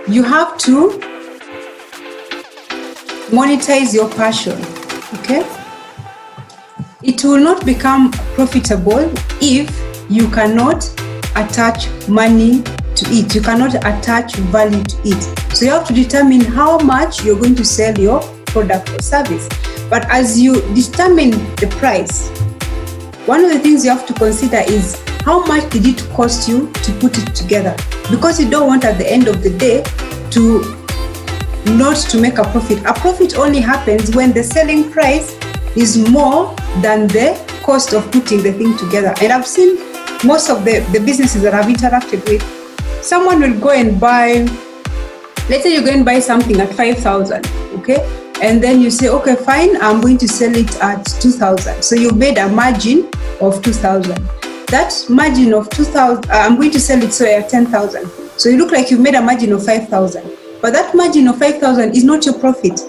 you have to monetize your passion, okay? It will not become profitable if you cannot attach money to it. You cannot attach value to it. So you have to determine how much you're going to sell your product or service. But as you determine the price, one of the things you have to consider is how much did it cost you to put it together? Because you don't want at the end of the day to not to make a profit. A profit only happens when the selling price is more than the cost of putting the thing together. And I've seen most of the businesses that I've interacted with, someone will go and buy, let's say you go and buy something at 5,000, okay? And then you say, okay, fine, I'm going to sell it at 2,000. So you made a margin of 2,000. That margin of 2,000, I'm going to sell it at 10,000. So you look like you made a margin of 5,000. But that margin of 5,000 is not your profit,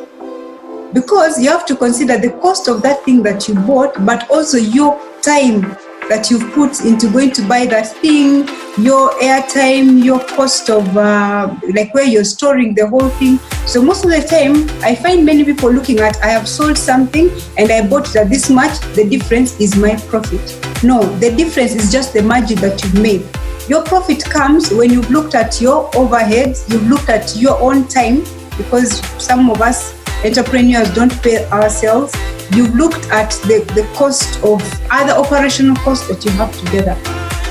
because you have to consider the cost of that thing that you bought, but also your time that you've put into going to buy that thing, your airtime, your cost of like where you're storing the whole thing. So most of the time, I find many people looking at, I have sold something and I bought it at this much, the difference is my profit. No, the difference is just the margin that you've made. Your profit comes when you've looked at your overheads, you've looked at your own time, because some of us entrepreneurs don't pay ourselves. You've looked at the cost of other operational costs that you have together.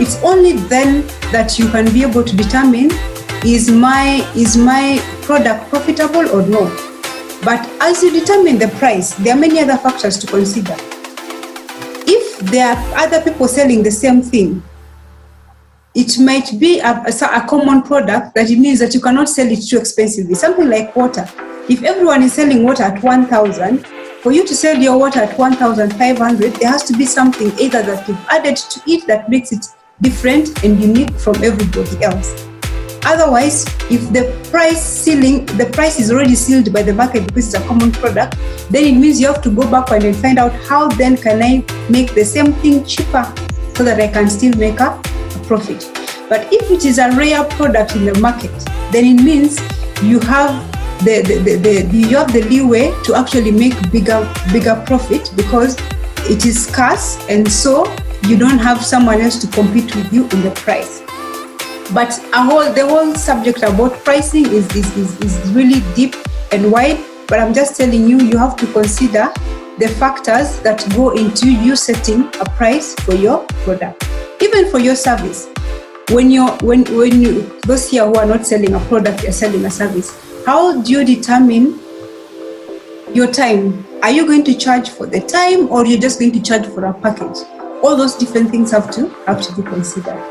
It's only then that you can be able to determine, is my product profitable or no? But as you determine the price, there are many other factors to consider. If there are other people selling the same thing, it might be a common product, that it means that you cannot sell it too expensively. Something like water. If everyone is selling water at 1,000, for you to sell your water at 1,500, there has to be something either that you've added to it that makes it different and unique from everybody else. Otherwise, if the price is already sealed by the market because it's a common product, then it means you have to go backward and find out how then can I make the same thing cheaper so that I can still make a profit. But if it is a rare product in the market, then it means you have you have the leeway to actually make bigger profit, because it is scarce, and so you don't have someone else to compete with you in the price. But the whole subject about pricing is really deep and wide. But I'm just telling you, you have to consider the factors that go into you setting a price for your product, even for your service. When you those here who are not selling a product, you're selling a service. How do you determine your time? Are you going to charge for the time, or you're just going to charge for a package? All those different things have to be considered.